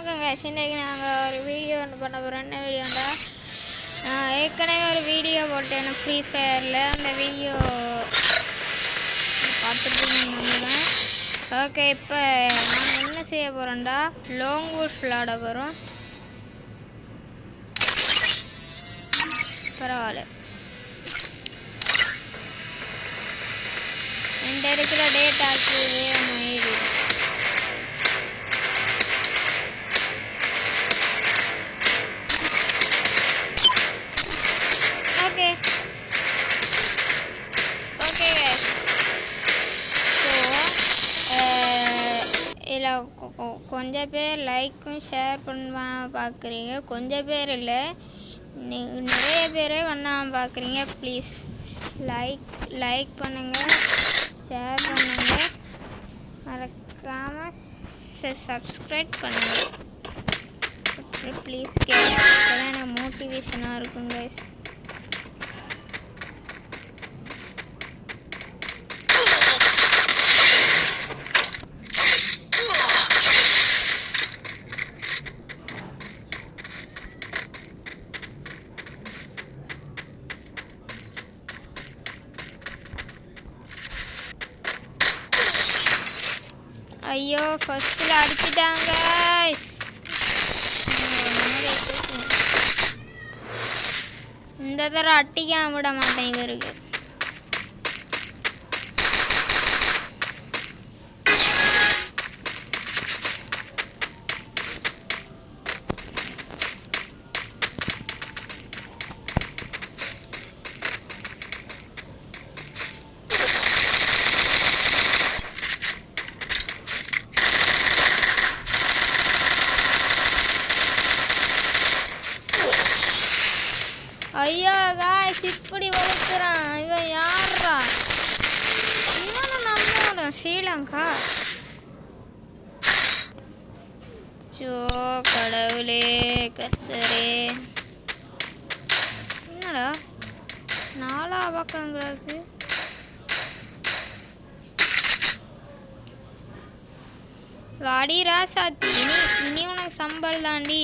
இன்னைக்கு நாங்கள் ஒரு வீடியோ ஒன்று பண்ண போகிறோம். என்ன வீடியோண்டா, நான் ஏற்கனவே ஒரு வீடியோ போட்டேன் ஃப்ரீ ஃபயரில். அந்த வீடியோ பார்த்துருப்பீங்கன்னு நம்புகிறேன். ஓகே, இப்போ நாங்கள் என்ன செய்ய போகிறோம்டா, லாங் வுல்ஃப் விளாட போகிறோம். பரவாயில்ல, இந்த இருக்கிற டேட்டாக்கு வேறு கொஞ்சம் பேர் லைக்கும் ஷேர் பண்ணாமல் பார்க்குறீங்க, கொஞ்சம் பேர் இல்லை, நிறைய பேரே பண்ணாமல் பார்க்குறீங்க. ப்ளீஸ் லைக் பண்ணுங்கள், ஷேர் பண்ணுங்கள், மறக்காமல் சப்ஸ்கிரைப் பண்ணுங்கள் ப்ளீஸ். அப்போதான் எனக்கு மோட்டிவேஷனாக இருக்கும் கைஸ். ஐயோ, ஃபர்ஸ்ட்ல அடிச்சிட்டாங்க. இந்த தடவை அட்டிக்காம விட மாட்டேன் இவருக்கு. ஐயோ காய்ஸ், இப்படி வளர்க்குறான் இவன். யாரா இவனும் நம்மளோட ஸ்ரீலங்கா? ஜோ கடவுளே, கர்த்தரே, என்னடா 4 பக்கங்களுக்கு? வாடி ராசாத்தி, இனி உனக்கு சம்பல் தாண்டி.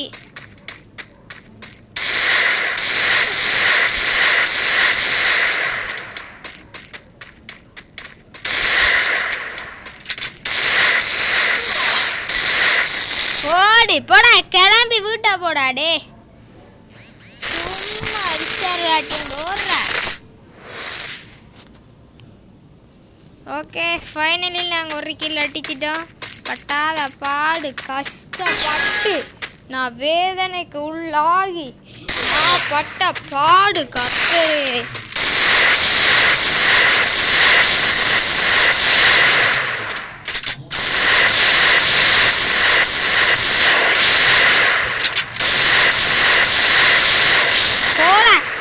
போடா, கிளம்பி வீட்டா போடா. டே சும்மா அடிச்சாராட்டியும் போடுறா. ஓகே, ஃபைனலி நாங்கள் ஒரு கில் அடிச்சிட்டோம். பட்டாத பாடு, கஷ்டப்பட்டு நான் வேதனைக்கு உள்ளாகி நான் பட்ட பாடு கர்த்தரே.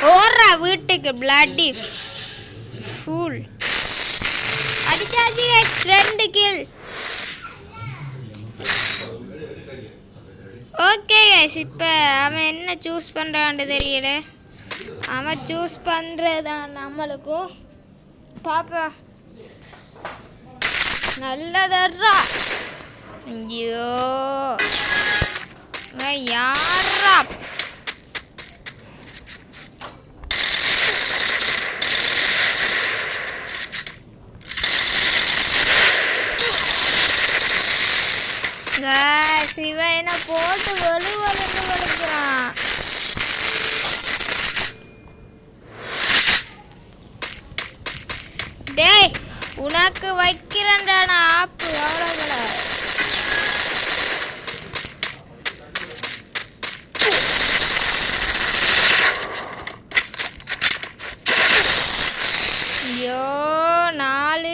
ஓடுறா வீட்டுக்கு, பிளட்டி ஃபூல். அடிச்சாச்சு 2 கில். ஓகே கைஸ், இப்போ அவன் என்ன சூஸ் பண்ணுறான்னு தெரியல. அவன் சூஸ் பண்ணுறதான் நம்மளுக்கும் பாப்பா நல்லதர்றா. ஐயோ யாரா? இவன் என்ன போட்டு வலுவலுன்னு வலுக்குறான். டேய், உனக்கு வைக்கிறேன்டா நான் ஆப்பு. அவ்வளோங்களா? ஐயோ 4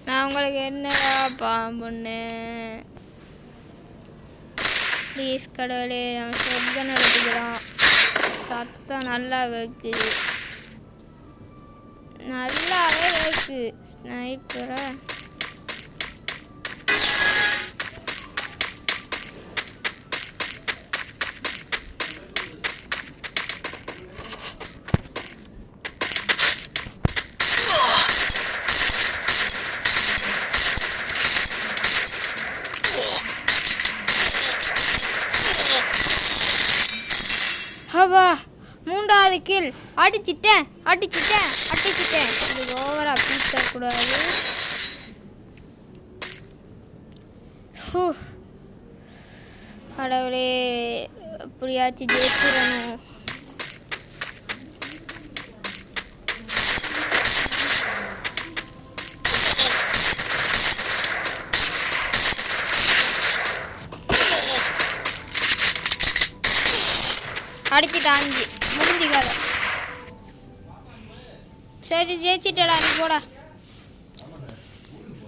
நான் உங்களுக்கு என்னடா பாம்புன்னு. ப்ளீஸ் கடவுளே, அவன் சொர்க்கம் நடத்துக்கிறான். சத்தம் நல்லா வைக்குது, நல்லாவே வைக்கு. ஸ்னைப்பரை வா மூன்றாவது கில் அடிச்சிட்டேன் இது ஓவரா பீசக்கூடாது. கடவுளே எப்படியாச்சும் ஜெயிச்சிடணும். அடிச்சுட்டான் 5 முடிஞ்சு கதை. சரி ஜெயிச்சிட்டடா நீ போடா.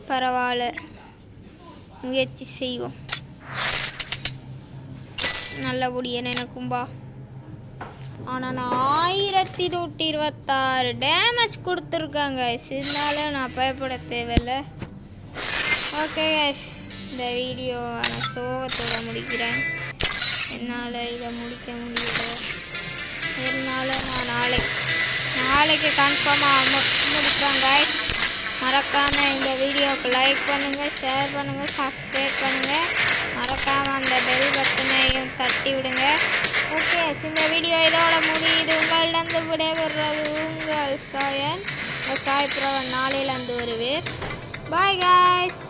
பரவாயில்ல முயற்சி செய்வோம். நல்லபடியாக நினைக்கும்பா. ஆனால் நான் 1126 டேமேஜ் கொடுத்துருக்காங்க. இருந்தாலும் நான் பயப்பட தேவையில்லை. ஓகே கைஸ், இந்த வீடியோ நான் சோகத்தோடு முடிக்கிறேன். என்னால் இதை முடிக்க முடியல. இருந்தாலும் நான் நாளைக்கு கன்ஃபார்மாக முடிப்பேன் கைஸ். மறக்காமல் இந்த வீடியோவுக்கு லைக் பண்ணுங்கள், ஷேர் பண்ணுங்கள், சப்ஸ்கிரைப் பண்ணுங்கள். மறக்காமல் அந்த பெல் பட்டனையும் தட்டி விடுங்க. ஓகே, இந்த வீடியோ இதோட முடியுது. உங்களிடம் விடைபெறுறது உங்கள் சாயன். சாய் பிரவன் நாளையிலேருந்து வருவேன். Bye guys.